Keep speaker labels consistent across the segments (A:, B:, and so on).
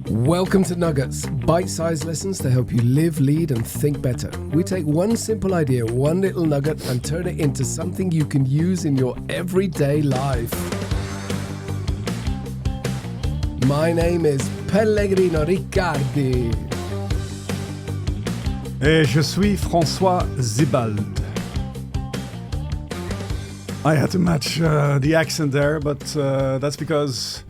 A: Welcome to Nuggets, bite-sized lessons to help you live, lead, and think better. We take one simple idea, one little nugget, and turn it into something you can use in your everyday life. My name is Pellegrino Riccardi.
B: Et je suis François Zibald. I had to match the accent there, but that's because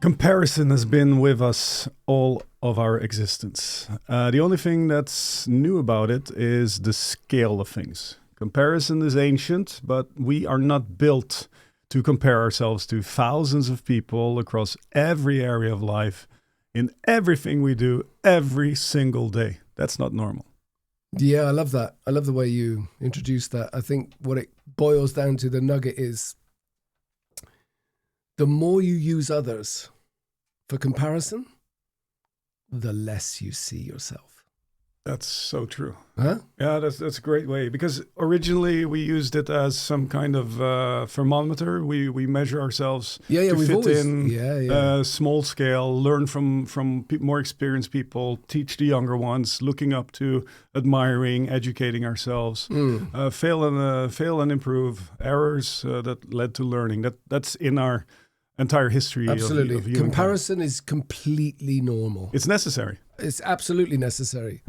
B: comparison has been with us all of our existence. The only thing that's new about it is the scale of things. Comparison is ancient, but we are not built to compare ourselves to thousands of people across every area of life in everything we do every single day. That's not normal.
A: Yeah, I love that. I love the way you introduced that. I think what it boils down to, the nugget, is the more you use others for comparison, the less you see yourself.
B: That's so true.
A: Huh?
B: Yeah, that's a great way, because originally we used it as some kind of thermometer. We measure ourselves to
A: we've
B: fit
A: always,
B: in small scale, learn from more experienced people, teach the younger ones, looking up to, admiring, educating ourselves, fail and improve, errors that led to learning. That's in our entire history.
A: Absolutely.
B: Of humankind.
A: Comparison is completely normal.
B: It's necessary.
A: It's absolutely necessary.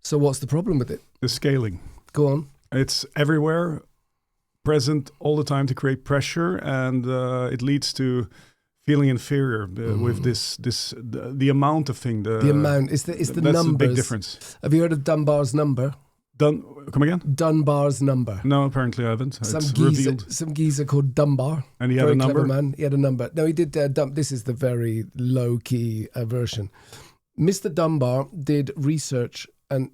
A: So what's the problem with it?
B: The scaling.
A: Go on.
B: It's everywhere, present all the time to create pressure, and it leads to feeling inferior with the amount of thing.
A: The amount is the
B: that's
A: numbers.
B: That's a big difference.
A: Have you heard of Dunbar's number?
B: Come again?
A: Dunbar's number.
B: No, apparently I haven't.
A: Some geezer called Dunbar.
B: And he had a number?
A: Clever man. He had a number. No, he did this is the very low-key version. Mr. Dunbar did research on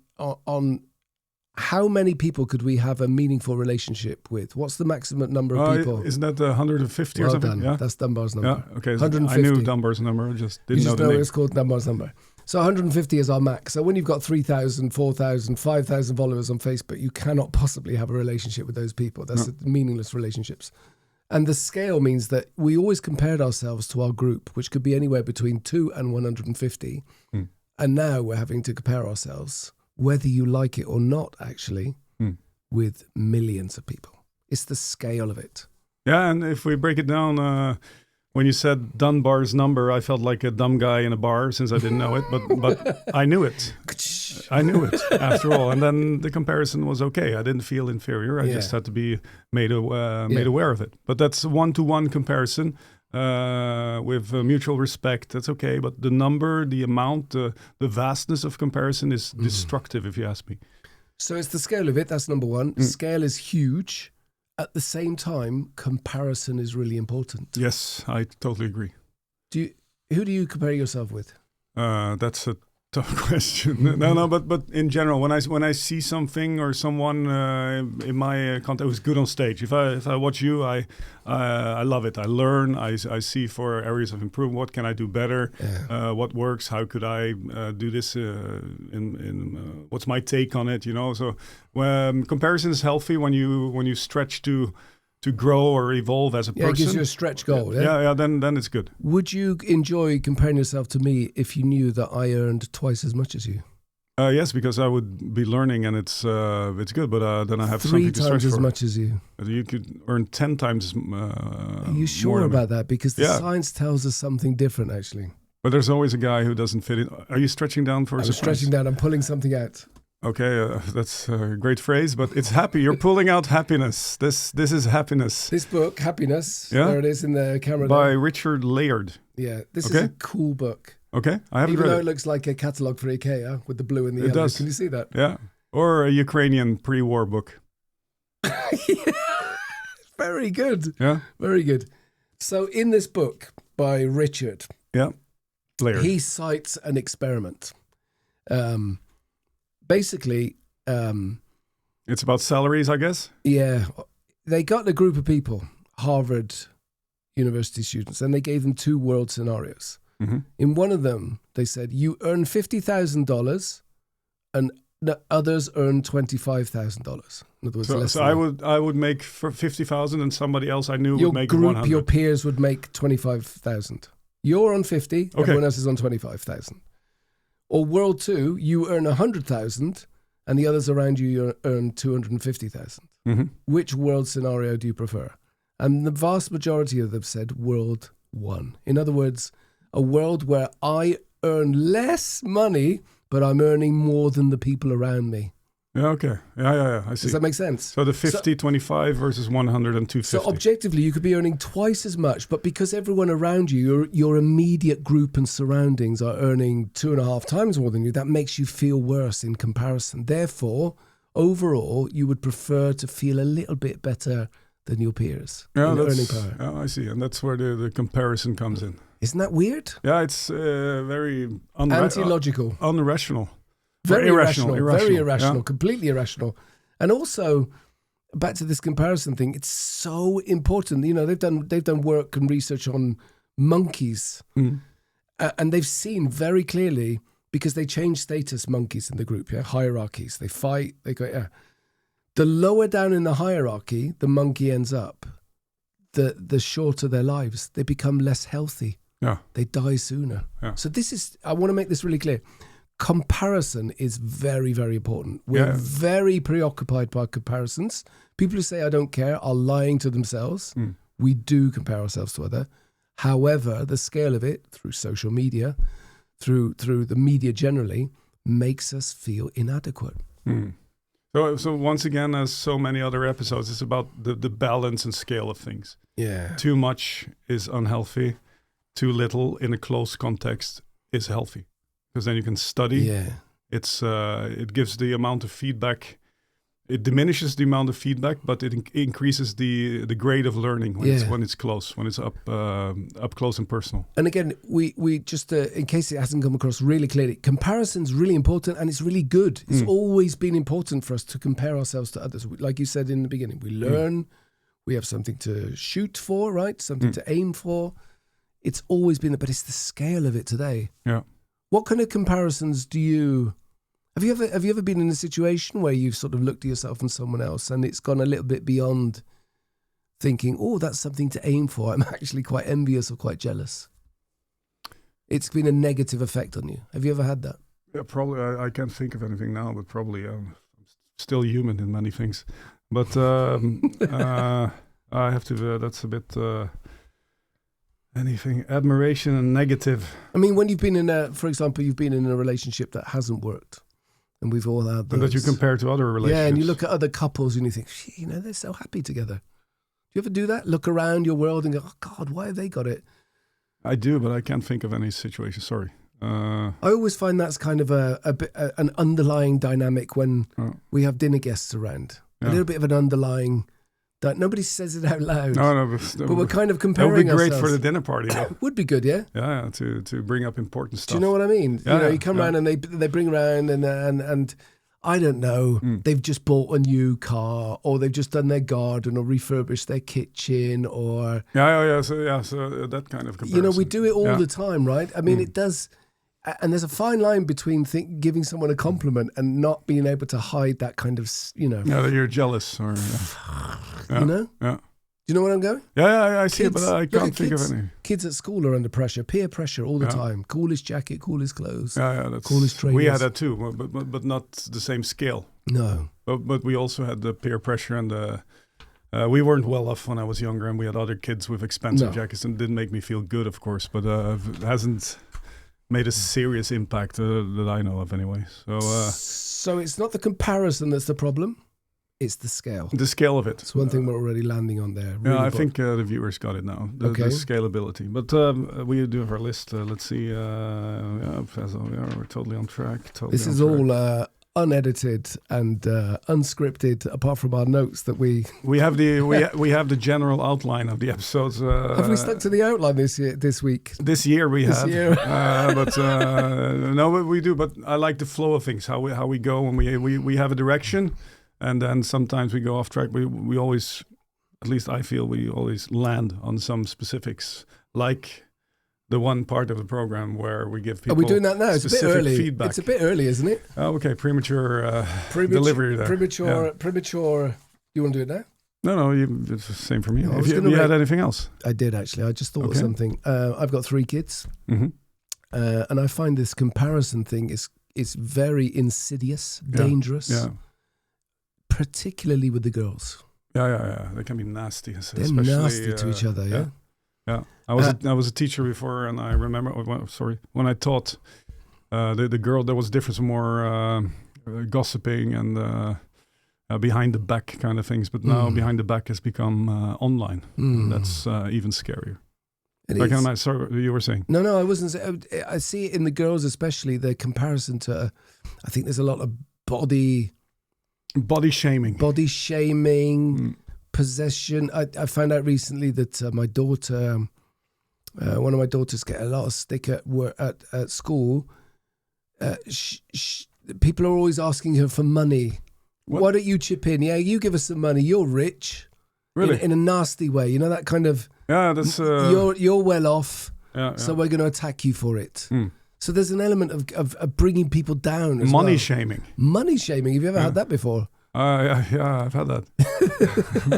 A: how many people could we have a meaningful relationship with? What's the maximum number of people?
B: Isn't that 150 or
A: well
B: something?
A: Done.
B: Yeah,
A: that's Dunbar's number.
B: Yeah, okay.
A: 150.
B: I knew Dunbar's number, I just didn't know the name.
A: It's called Dunbar's number. So 150 is our max. So when you've got 3,000, 4,000, 5,000 followers on Facebook, you cannot possibly have a relationship with those people. That's meaningless relationships. And the scale means that we always compared ourselves to our group, which could be anywhere between 2 and 150. And now we're having to compare ourselves, whether you like it or not, actually, with millions of people. It's the scale of it.
B: Yeah, and if we break it down, when you said Dunbar's number, I felt like a dumb guy in a bar since I didn't know it, but I knew it. I knew it after all. And then the comparison was okay. I didn't feel inferior. I just had to be made aware of it. But that's a one-to-one comparison. With mutual respect, that's okay. But the number, the amount, the vastness of comparison is destructive, if you ask me.
A: So it's the scale of it. That's number one. Scale is huge. At the same time, comparison is really important.
B: Yes, I totally agree.
A: Who do you compare yourself with?
B: That's a tough question. No, but in general, when I see something or someone in my content who's good on stage, if I watch you, I love it. I learn. I see for areas of improvement. What can I do better? Yeah. What works? How could I do this? What's my take on it? So comparison is healthy when you stretch to grow or evolve as a person.
A: Yeah, it gives you a stretch goal.
B: Yeah, then it's good.
A: Would you enjoy comparing yourself to me if you knew that I earned twice as much as you?
B: Yes, because I would be learning, and it's good. But then I have
A: 3
B: something to stretch
A: times as
B: for.
A: much as you.
B: You could earn 10 times.
A: Are you sure about that? Because the science tells us something different, actually.
B: But there's always a guy who doesn't fit in. Are you stretching down for a surprise?
A: I'm stretching down. I'm pulling something out.
B: Okay, that's a great phrase, but it's happy. You're pulling out happiness. This is happiness.
A: This book, Happiness, there it is in the camera.
B: By
A: there.
B: Richard Layard.
A: Yeah, this is a cool book.
B: Okay, I haven't read it.
A: Even though it looks like a catalogue for IKEA with the blue and the yellow.
B: Does.
A: Can you see that?
B: Yeah, or a Ukrainian pre-war book.
A: Very good.
B: Yeah.
A: Very good. So in this book by Richard,
B: Layard,
A: he cites an experiment. Basically,
B: it's about salaries, I guess.
A: Yeah, they got a group of people, Harvard University students, and they gave them 2 world scenarios. In one of them, they said, you earn $50,000 and the others earn $25,000. In other words,
B: so I would make for 50,000 and somebody else I knew
A: your
B: would make
A: group,
B: 100.
A: Your peers would make 25,000. You're on 50, everyone else is on 25,000. Or world 2, you earn 100,000 and the others around you earn 250,000.
B: Mm-hmm.
A: Which world scenario do you prefer? And the vast majority of them said world 1. In other words, a world where I earn less money, but I'm earning more than the people around me.
B: Yeah, okay. Yeah, I see.
A: Does that make sense?
B: So the 50-25 versus 100 and 250.
A: So objectively, you could be earning twice as much, but because everyone around you, your immediate group and surroundings are earning 2.5 times more than you, that makes you feel worse in comparison. Therefore, overall, you would prefer to feel a little bit better than your peers in earning power.
B: Yeah, I see. And that's where the comparison comes in.
A: Isn't that weird?
B: Yeah, it's very
A: anti-logical.
B: Unrational.
A: Very irrational. Very irrational.
B: Yeah.
A: Completely irrational. And also, back to this comparison thing, it's so important. You know, they've done work and research on monkeys, and they've seen very clearly, because they change status, monkeys in the group, hierarchies. They fight. They go, The lower down in the hierarchy the monkey ends up, the shorter their lives. They become less healthy.
B: Yeah.
A: They die sooner.
B: Yeah.
A: So I want to make this really clear. Comparison is very, very important. We're very preoccupied by comparisons. People who say, I don't care, are lying to themselves. We do compare ourselves to others. However, the scale of it, through social media, through the media generally, makes us feel inadequate.
B: So once again, as so many other episodes, it's about the balance and scale of things.
A: Yeah.
B: Too much is unhealthy. Too little in a close context is healthy. Because then you can study.
A: Yeah.
B: It gives the amount of feedback. It diminishes the amount of feedback, but it increases the grade of learning when it's close, when it's up close and personal.
A: And again, we just in case it hasn't come across really clearly, comparison's really important and it's really good. It's always been important for us to compare ourselves to others. Like you said in the beginning, we learn, we have something to shoot for, right? Something to aim for. It's always been, but it's the scale of it today.
B: Yeah.
A: What kind of comparisons do you... Have you ever been in a situation where you've sort of looked at yourself and someone else and it's gone a little bit beyond thinking, oh, that's something to aim for. I'm actually quite envious or quite jealous. It's been a negative effect on you. Have you ever had that?
B: Yeah, probably. I can't think of anything now, but probably I'm still human in many things. But I have to, that's a bit... anything, admiration and negative.
A: I mean, when you've been for example, you've been in a relationship that hasn't worked, and we've all had those.
B: And that you compare to other relationships.
A: Yeah, and you look at other couples and you think, they're so happy together. Do you ever do that? Look around your world and go, oh God, why have they got it?
B: I do, but I can't think of any situation. Sorry.
A: I always find that's kind of an underlying dynamic when we have dinner guests around. A little bit of an underlying... that nobody says it out loud.
B: No,
A: but we're kind of comparing
B: ourselves. That would be great
A: ourselves.
B: for the dinner party, though.
A: Would be good, yeah?
B: Yeah, to bring up important stuff.
A: Do you know what I mean?
B: Yeah,
A: you come around and they bring around and I don't know, they've just bought a new car or they've just done their garden or refurbished their kitchen or...
B: So that kind of comparison.
A: We do it all the time, right? I mean, it does... And there's a fine line between giving someone a compliment and not being able to hide that kind of,
B: Yeah, that you're jealous or...
A: you know?
B: Yeah.
A: Do you know where I'm going?
B: Yeah, I see it, but I can't think of any.
A: Kids at school are under pressure, peer pressure all the time. Coolest jacket, coolest clothes.
B: That's
A: coolest trainers.
B: We had that too, but not the same scale.
A: No.
B: But we also had the peer pressure and we weren't well off when I was younger, and we had other kids with expensive jackets, and it didn't make me feel good, of course, but it hasn't made a serious impact that I know of anyway. So
A: it's not the comparison that's the problem. It's the scale.
B: The scale of it.
A: It's one thing we're already landing on there. Really
B: I think the viewers got it now. The scalability. But we do have our list. Let's see. We're totally on track.
A: This is all unedited and unscripted, apart from our notes that we
B: have we have the general outline of the episodes.
A: Have we stuck to the outline this week?
B: This year we have. But no, we do. But I like the flow of things. How we go, and we have a direction. And then sometimes we go off track. We always, at least I feel, we always land on some specifics, like the one part of the program where we give people.
A: Are we doing that now? It's a bit early.
B: Feedback.
A: It's a bit early, isn't it?
B: Okay, premature delivery there.
A: Premature. You want to do it now?
B: No, it's the same for me.
A: No,
B: if you had anything else?
A: I did, actually. I just thought of something. I've got 3 kids, and I find this comparison thing is very insidious, dangerous, particularly with the girls.
B: Yeah. They can be nasty.
A: They're nasty to each other,
B: Yeah. I was a teacher before, and I remember, when I taught the girl, there was a difference more gossiping and behind the back kind of things. But now behind the back has become online. That's even scarier. Sorry, you were saying? No, I wasn't saying.
A: I see it in the girls, especially the comparison to. I think there's a lot of body shaming, possession. I found out recently that my daughter, one of my daughters, get a lot of stick at work at school. People are always asking her for money. What? Why don't you chip in? Yeah, you give us some money. You're rich.
B: Really?
A: In a nasty way. You know, that kind of...
B: Yeah, that's...
A: You're well off, so we're going to attack you for it. So there's an element of bringing people down as
B: Money shaming.
A: Money shaming. Have you ever had that before?
B: Yeah, I've had that.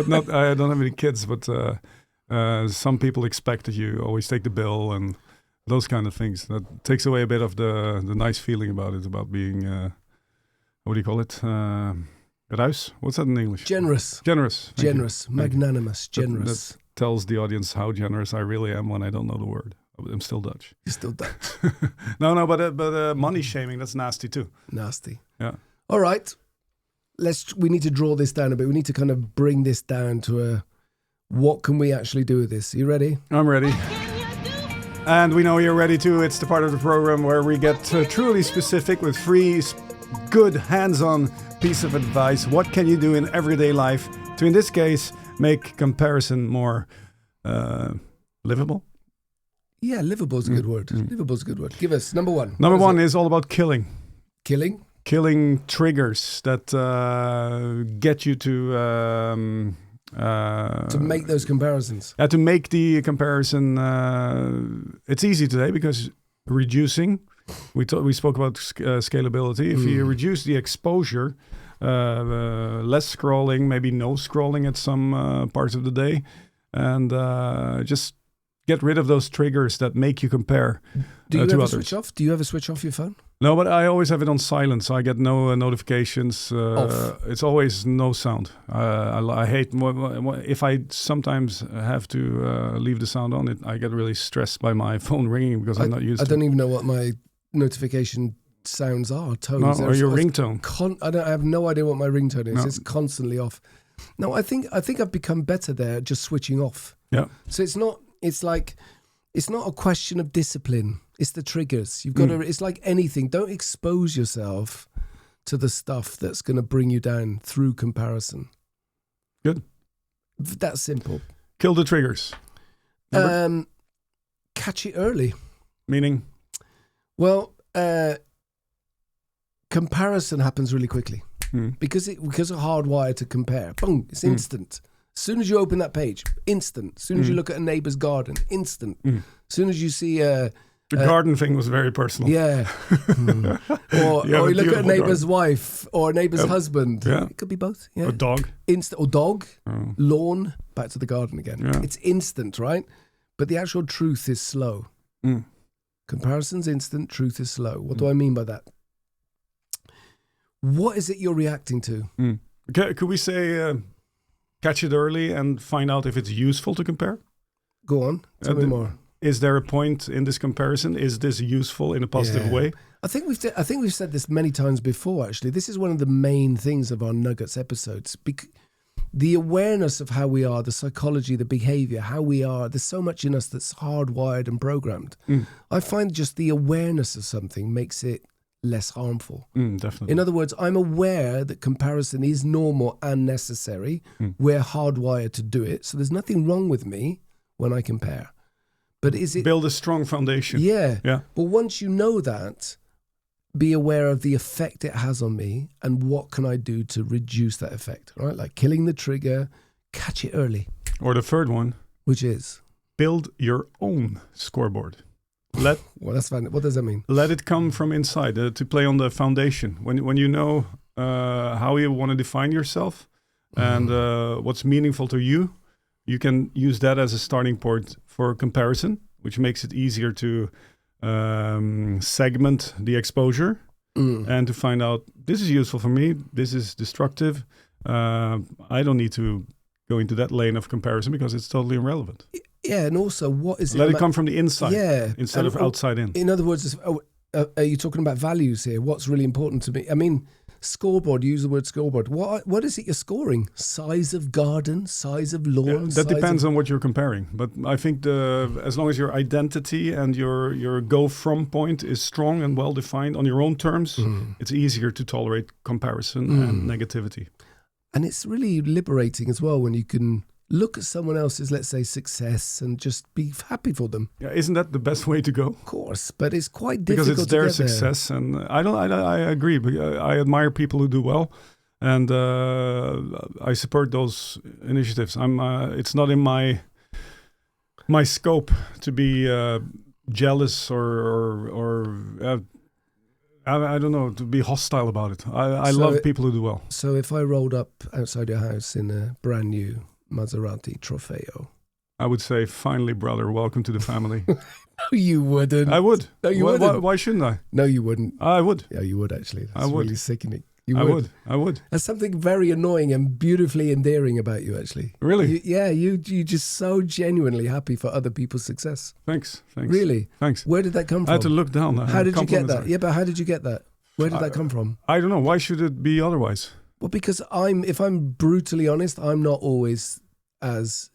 B: But I don't have any kids, but some people expect that you always take the bill and those kind of things. That takes away a bit of the nice feeling about it, about being... what do you call it? Ruis? What's that in English?
A: Generous. Magnanimous, generous.
B: That tells the audience how generous I really am when I don't know the word. I'm still Dutch.
A: You're still Dutch.
B: No, but money shaming, that's nasty too.
A: Nasty.
B: Yeah.
A: All right. We need to draw this down a bit. We need to kind of bring this down to what can we actually do with this? Are you ready?
B: I'm ready. And we know you're ready too. It's the part of the program where we get truly specific with 3 good hands-on piece of advice. What can you do in everyday life to, in this case, make comparison more livable?
A: Yeah, livable is a good word. Livable is a good word. Give us number 1.
B: Number 1 is all about killing.
A: Killing
B: triggers that get you to
A: make those comparisons.
B: To make the comparison. It's easy today because reducing. We spoke about scalability. If you reduce the exposure, less scrolling, maybe no scrolling at some parts of the day, and just get rid of those triggers that make you compare
A: to others.
B: Switch
A: off? Do you ever switch off your phone?
B: No, but I always have it on silent, so I get no notifications. It's always no sound. I hate if I sometimes have to leave the sound on. I get really stressed by my phone ringing because I'm not used to it.
A: I don't even know what my notification sounds are, tones.
B: Or your ringtone.
A: I have no idea what my ringtone is. No. It's constantly off. No, I think I've become better there at just switching off.
B: Yeah.
A: So it's not a question of discipline. It's the triggers. You've got to. It's like anything. Don't expose yourself to the stuff that's going to bring you down through comparison.
B: Good.
A: That's simple.
B: Kill the triggers.
A: Catch it early.
B: Meaning?
A: Well, comparison happens really quickly because we're hardwired to compare. Boom! It's instant. As soon as you open that page, instant. As soon as you look at a neighbour's garden, instant. As soon as you see
B: the garden thing was very personal.
A: Yeah. Or you look at a neighbour's wife or a neighbour's husband.
B: Yeah.
A: It could be both. Yeah.
B: A dog.
A: Dog, lawn, back to the garden again.
B: Yeah.
A: It's instant, right? But the actual truth is slow. Comparison's instant, truth is slow. What do I mean by that? What is it you're reacting to?
B: Could we say catch it early and find out if it's useful to compare?
A: Go on, tell me more.
B: Is there a point in this comparison? Is this useful in a positive way?
A: I think we've said this many times before, actually. This is one of the main things of our Nuggets episodes. The awareness of how we are, the psychology, the behavior, how we are, there's so much in us that's hardwired and programmed. I find just the awareness of something makes it less harmful.
B: Definitely.
A: In other words, I'm aware that comparison is normal and necessary. We're hardwired to do it. So there's nothing wrong with me when I compare. But is it...
B: Build a strong foundation.
A: Yeah. But once you know that, be aware of the effect it has on me and what can I do to reduce that effect, right? Like killing the trigger, catch it early.
B: Or the third one.
A: Which is?
B: Build your own scoreboard.
A: Well, that's fine. What does that mean?
B: Let it come from inside, to play on the foundation. When you know how you want to define yourself, And what's meaningful to you, you can use that as a starting point for comparison, which makes it easier to segment the exposure and to find out, this is useful for me, this is destructive. I don't need to go into that lane of comparison because it's totally irrelevant.
A: Yeah, and also, what is it?
B: Let it come from the inside instead
A: and
B: of outside in.
A: In other words, are you talking about values here? What's really important to me? I mean, scoreboard, use the word scoreboard. What is it you're scoring? Size of garden, size of lawn?
B: That depends on what you're comparing. But I think as long as your identity and your go-from point is strong and well-defined on your own terms, it's easier to tolerate comparison and negativity.
A: And it's really liberating as well when you can look at someone else's, let's say, success and just be happy for them.
B: Yeah, isn't that the best way to go?
A: Of course, but it's quite difficult
B: because it's their
A: to get
B: success, and I agree. But I admire people who do well, and I support those initiatives. It's not in my scope to be jealous or I don't know, to be hostile about it. I love people who do well.
A: So if I rolled up outside your house in a brand new Maserati Trofeo,
B: I would say, finally, brother, welcome to the family.
A: No, you wouldn't.
B: I would.
A: No, you wouldn't.
B: Why shouldn't I?
A: No, you wouldn't.
B: I would.
A: Yeah, you would actually. That's
B: I would.
A: really sickening.
B: I would.
A: There's something very annoying and beautifully endearing about you, actually.
B: Really?
A: You're just so genuinely happy for other people's success.
B: Thanks.
A: Really?
B: Thanks.
A: Where did that come from?
B: I had to look down.
A: How did you get that? Yeah, but how did you get that? Where did that come from?
B: I don't know. Why should it be otherwise?
A: Well, because if I'm brutally honest, I'm not always as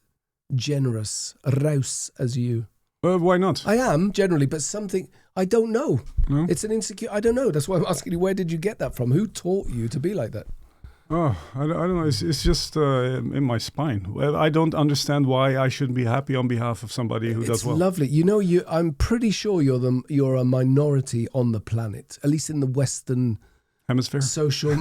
A: generous, raus as you.
B: Why not?
A: I am generally, but something I don't know.
B: No?
A: It's an insecure. I don't know. That's why I'm asking you. Where did you get that from? Who taught you to be like that?
B: Oh, I don't know. It's just in my spine. Well, I don't understand why I shouldn't be happy on behalf of somebody who does well.
A: It's lovely. You know, I'm pretty sure you're a minority on the planet, at least in the Western
B: hemisphere,
A: social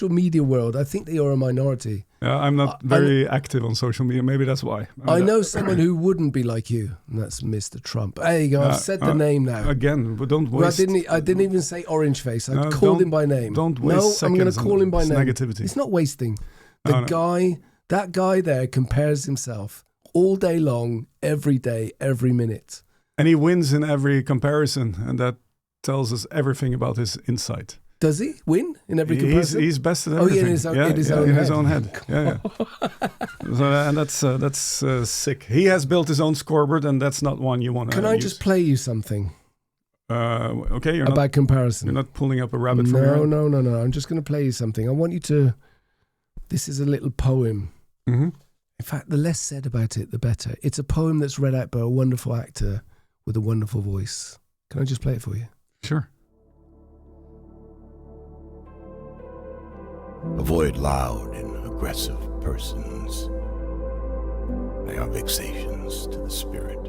A: media world. I think that you're a minority.
B: Yeah, I'm not very active on social media. Maybe that's why.
A: I know someone who wouldn't be like you, and that's Mr. Trump. There you go. I've said the name now.
B: Again, but don't waste.
A: Well, I didn't even say orange face. I called him by name.
B: Don't waste seconds.
A: I'm going to call him by name.
B: Negativity.
A: It's not wasting. That guy there compares himself all day long, every day, every minute.
B: And he wins in every comparison, and that tells us everything about his insight.
A: Does he win in every comparison?
B: He's best at everything.
A: In his own head.
B: Yeah. So, and that's sick. He has built his own scoreboard, and that's not one you want to use.
A: Can I just play you something?
B: Okay.
A: About comparison.
B: You're not pulling up a rabbit from your
A: No. I'm just going to play you something. I want you to... This is a little poem.
B: Mm-hmm.
A: In fact, the less said about it, the better. It's a poem that's read out by a wonderful actor with a wonderful voice. Can I just play it for you?
B: Sure.
C: Avoid loud and aggressive persons. They are vexations to the spirit.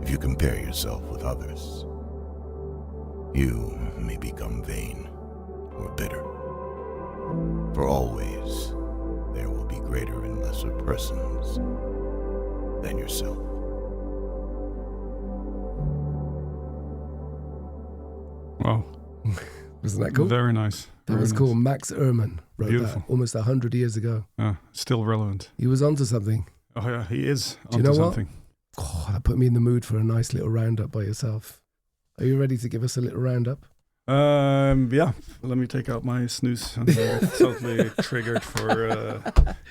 C: If you compare yourself with others, you may become vain or bitter. For always there will be greater and lesser persons than yourself.
B: Wow.
A: Wasn't that cool?
B: Very nice.
A: That was cool. Max Ehrmann wrote that almost 100 years ago.
B: Still relevant.
A: He was onto something.
B: Oh yeah, he is
A: onto you know
B: something.
A: Oh, that put me in the mood for a nice little roundup by yourself. Are you ready to give us a little roundup?
B: Yeah. Let me take out my snooze. I'm totally triggered for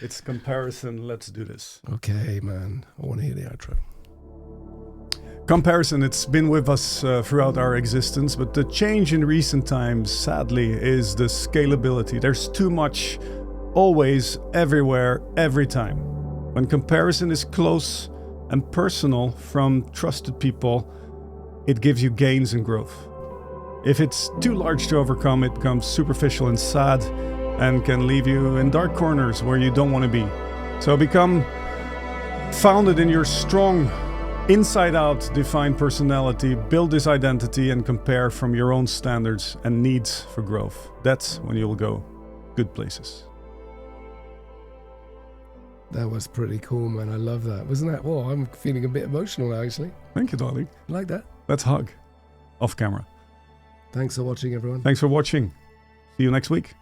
B: its comparison. Let's do this.
A: Okay, man. I want to hear the outro.
B: Comparison, it's been with us throughout our existence, but the change in recent times, sadly, is the scalability. There's too much, always, everywhere, every time. When comparison is close and personal from trusted people, it gives you gains and growth. If it's too large to overcome, it becomes superficial and sad and can leave you in dark corners where you don't want to be. So become founded in your strong, inside-out defined personality, build this identity and compare from your own standards and needs for growth. That's when you'll go good places.
A: That was pretty cool, man. I love that. Wasn't that? Well, I'm feeling a bit emotional now, actually.
B: Thank you, darling.
A: Like that?
B: Let's hug. Off camera.
A: Thanks for watching, everyone.
B: Thanks for watching. See you next week.